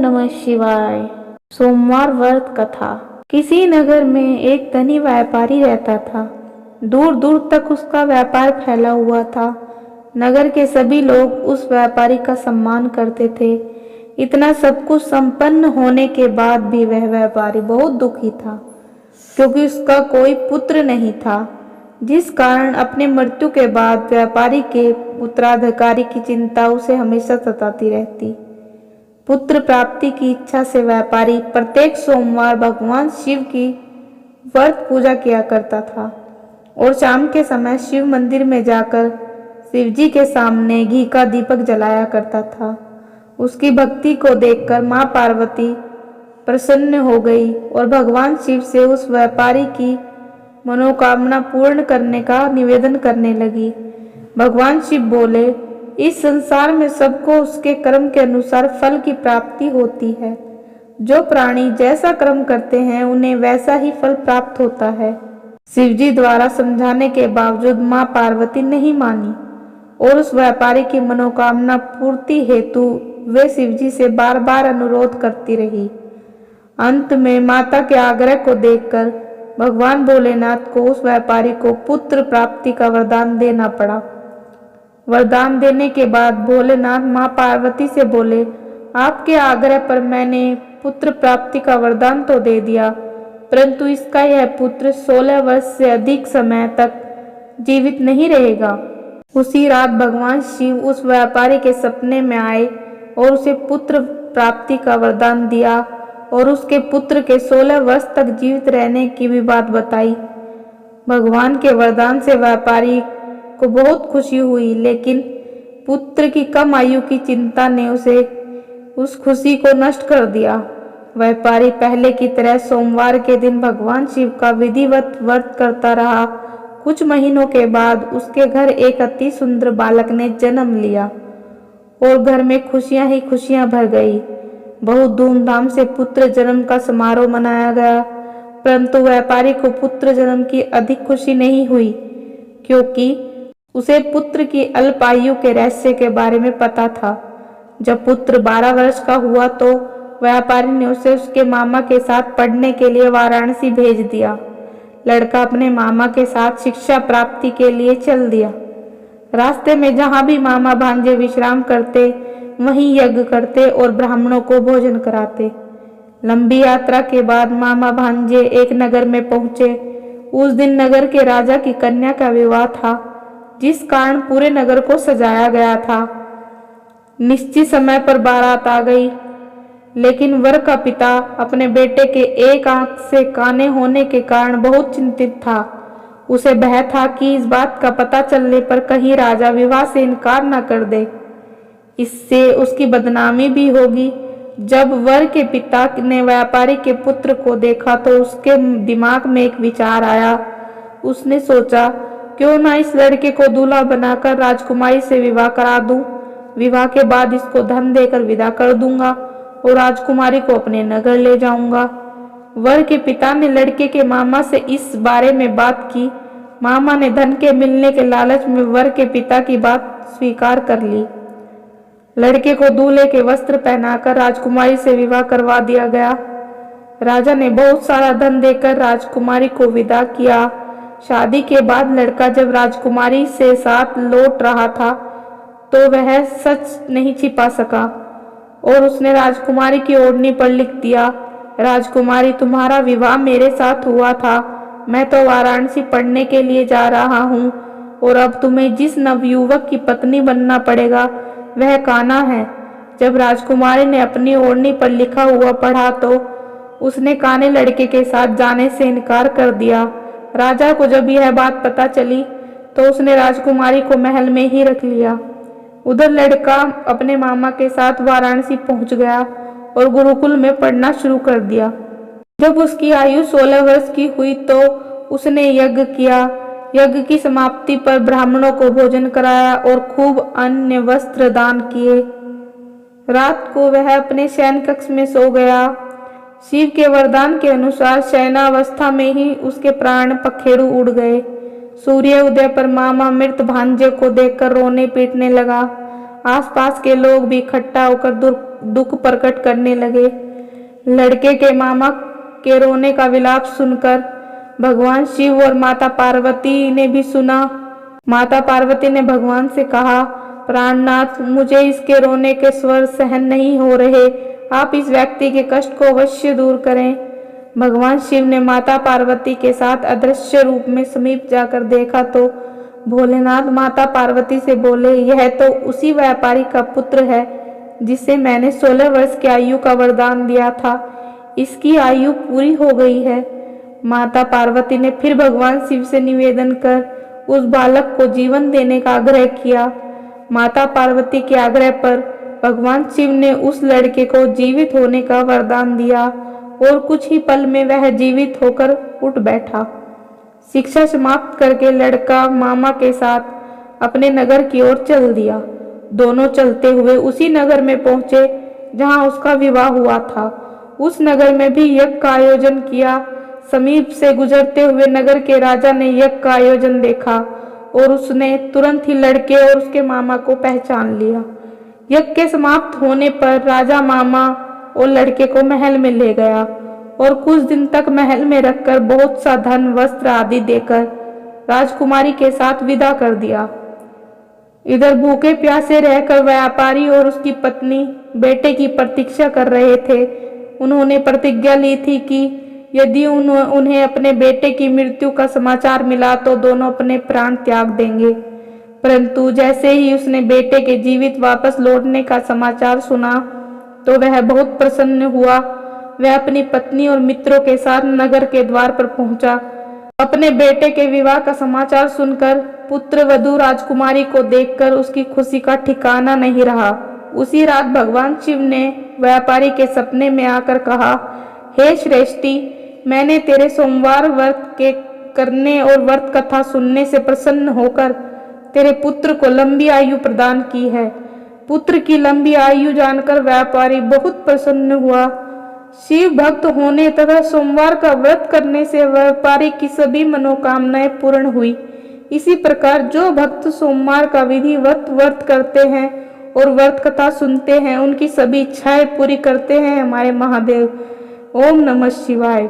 नमः शिवाय। सोमवार व्रत कथा। किसी नगर में एक धनी व्यापारी रहता था। दूर दूर तक उसका व्यापार फैला हुआ था। नगर के सभी लोग उस व्यापारी का सम्मान करते थे। इतना सब कुछ संपन्न होने के बाद भी वह व्यापारी बहुत दुखी था, क्योंकि उसका कोई पुत्र नहीं था, जिस कारण अपने मृत्यु के बाद व्यापारी के उत्तराधिकारी की चिंता उसे हमेशा सताती रहती। पुत्र प्राप्ति की इच्छा से व्यापारी प्रत्येक सोमवार भगवान शिव की व्रत पूजा किया करता था और शाम के समय शिव मंदिर में जाकर शिव जी के सामने घी का दीपक जलाया करता था। उसकी भक्ति को देखकर मां पार्वती प्रसन्न हो गई और भगवान शिव से उस व्यापारी की मनोकामना पूर्ण करने का निवेदन करने लगी। भगवान शिव बोले, इस संसार में सबको उसके कर्म के अनुसार फल की प्राप्ति होती है। जो प्राणी जैसा कर्म करते हैं उन्हें वैसा ही फल प्राप्त होता है। शिवजी द्वारा समझाने के बावजूद मां पार्वती नहीं मानी और उस व्यापारी की मनोकामना पूर्ति हेतु वे शिवजी से बार बार अनुरोध करती रही। अंत में माता के आग्रह को देखकर भगवान भोलेनाथ को उस व्यापारी को पुत्र प्राप्ति का वरदान देना पड़ा। वरदान देने के बाद भोलेनाथ मां पार्वती से बोले, आपके आग्रह पर मैंने पुत्र प्राप्ति का वरदान तो दे दिया, परंतु इसका यह पुत्र 16 वर्ष से अधिक समय तक जीवित नहीं रहेगा। उसी रात भगवान शिव उस व्यापारी के सपने में आए और उसे पुत्र प्राप्ति का वरदान दिया और उसके पुत्र के 16 वर्ष तक जीवित रहने की भी बात बताई। भगवान के वरदान से व्यापारी को बहुत खुशी हुई, लेकिन पुत्र की कम आयु की चिंता ने उस खुशी को नष्ट कर दिया। व्यापारी पहले की तरह सोमवार के दिन भगवान शिव का विधिवत व्रत करता रहा। कुछ महीनों के बाद उसके घर एक अति सुंदर बालक ने जन्म लिया और घर में खुशियां ही खुशियां भर गई। बहुत धूमधाम से पुत्र जन्म का समारोह मनाया गया, परंतु व्यापारी को पुत्र जन्म की अधिक खुशी नहीं हुई, क्योंकि उसे पुत्र की अल्प आयु के रहस्य के बारे में पता था। जब पुत्र 12 वर्ष का हुआ तो व्यापारी ने उसे उसके मामा के साथ पढ़ने के लिए वाराणसी भेज दिया। लड़का अपने मामा के साथ शिक्षा प्राप्ति के लिए चल दिया। रास्ते में जहाँ भी मामा भांजे विश्राम करते वहीं यज्ञ करते और ब्राह्मणों को भोजन कराते। लंबी यात्रा के बाद मामा भांजे एक नगर में पहुंचे। उस दिन नगर के राजा की कन्या का विवाह था, जिस कारण पूरे नगर को सजाया गया था। निश्चित समय पर बारात आ गई, लेकिन वर का पिता अपने बेटे के एक आंख से काने होने के कारण बहुत चिंतित था। उसे भय था कि इस बात का पता चलने पर कहीं राजा विवाह से इनकार न कर दे, इससे उसकी बदनामी भी होगी। जब वर के पिता ने व्यापारी के पुत्र को देखा तो उसके दिमाग में एक विचार आया। उसने सोचा, क्यों ना इस लड़के को दूल्हा बनाकर राजकुमारी से विवाह करा दूं। विवाह के बाद इसको धन देकर विदा कर दूंगा और राजकुमारी को अपने नगर ले जाऊंगा। वर के पिता ने लड़के के मामा से इस बारे में बात की। मामा ने धन के मिलने के लालच में वर के पिता की बात स्वीकार कर ली। लड़के को दूल्हे के वस्त्र पहनाकर राजकुमारी से विवाह करवा दिया गया। राजा ने बहुत सारा धन देकर राजकुमारी को विदा किया। शादी के बाद लड़का जब राजकुमारी से साथ लौट रहा था तो वह सच नहीं छिपा सका और उसने राजकुमारी की ओढ़नी पर लिख दिया, राजकुमारी तुम्हारा विवाह मेरे साथ हुआ था। मैं तो वाराणसी पढ़ने के लिए जा रहा हूँ और अब तुम्हें जिस नवयुवक की पत्नी बनना पड़ेगा वह कान्हा है। जब राजकुमारी ने अपनी ओढ़नी पर लिखा हुआ पढ़ा तो उसने काने लड़के के साथ जाने से इनकार कर दिया। राजा को जब यह बात पता चली तो उसने राजकुमारी को महल में ही रख लिया। उधर लड़का अपने मामा के साथ वाराणसी पहुंच गया और गुरुकुल में पढ़ना शुरू कर दिया। जब उसकी आयु 16 वर्ष की हुई तो उसने यज्ञ किया। यज्ञ की समाप्ति पर ब्राह्मणों को भोजन कराया और खूब अन्य वस्त्र दान किए। रात को वह अपने शयन कक्ष में सो गया। शिव के वरदान के अनुसार शयनावस्था में ही उसके प्राण पखेरु उड़ गए। सूर्य उदय पर मामा मृत भांजे को देखकर रोने पीटने लगा। आसपास के लोग भी इकट्ठा होकर दुख प्रकट करने लगे। लड़के के मामा के रोने का विलाप सुनकर भगवान शिव और माता पार्वती ने भी सुना। माता पार्वती ने भगवान से कहा, प्राणनाथ, मुझे इसके रोने के स्वर सहन नहीं हो रहे, आप इस व्यक्ति के कष्ट को अवश्य दूर करें। भगवान शिव ने माता पार्वती के साथ अदृश्य रूप में समीप जाकर देखा तो भोलेनाथ माता पार्वती से बोले, यह तो उसी व्यापारी का पुत्र है जिसे मैंने 16 वर्ष की आयु का वरदान दिया था। इसकी आयु पूरी हो गई है। माता पार्वती ने फिर भगवान शिव से निवेदन कर उस बालक को जीवन देने का आग्रह किया। माता पार्वती के आग्रह पर भगवान शिव ने उस लड़के को जीवित होने का वरदान दिया और कुछ ही पल में वह जीवित होकर उठ बैठा। शिक्षा समाप्त करके लड़का मामा के साथ अपने नगर की ओर चल दिया। दोनों चलते हुए उसी नगर में पहुंचे जहां उसका विवाह हुआ था। उस नगर में भी यज्ञ का आयोजन किया। समीप से गुजरते हुए नगर के राजा ने यज्ञ का आयोजन देखा और उसने तुरंत ही लड़के और उसके मामा को पहचान लिया। यज्ञ के समाप्त होने पर राजा मामा और लड़के को महल में ले गया और कुछ दिन तक महल में रखकर बहुत सा धन, वस्त्र आदि देकर राजकुमारी के साथ विदा कर दिया। इधर भूखे प्यासे रहकर व्यापारी और उसकी पत्नी बेटे की प्रतीक्षा कर रहे थे। उन्होंने प्रतिज्ञा ली थी कि यदि उन्हें अपने बेटे की मृत्यु का समाचार मिला तो दोनों अपने प्राण त्याग देंगे। परंतु जैसे ही उसने बेटे के जीवित वापस लौटने का समाचार सुना तो वह बहुत प्रसन्न हुआ। वह अपनी पत्नी और मित्रों के साथ नगर के द्वार पर पहुंचा। अपने बेटे के विवाह का समाचार सुनकर पुत्र वधू राजकुमारी को देखकर उसकी खुशी का ठिकाना नहीं रहा। उसी रात भगवान शिव ने व्यापारी के सपने में आकर कहा, हे श्रेष्ठी, मैंने तेरे सोमवार व्रत के करने और व्रत कथा सुनने से प्रसन्न होकर तेरे पुत्र को लंबी आयु प्रदान की है। पुत्र की लंबी आयु जानकर व्यापारी बहुत प्रसन्न हुआ। शिव भक्त होने तथा सोमवार का व्रत करने से व्यापारी की सभी मनोकामनाएं पूर्ण हुई। इसी प्रकार जो भक्त सोमवार का विधि व्रत करते हैं और व्रत कथा सुनते हैं, उनकी सभी इच्छाएं पूरी करते हैं हमारे महादेव। ओम नमः शिवाय।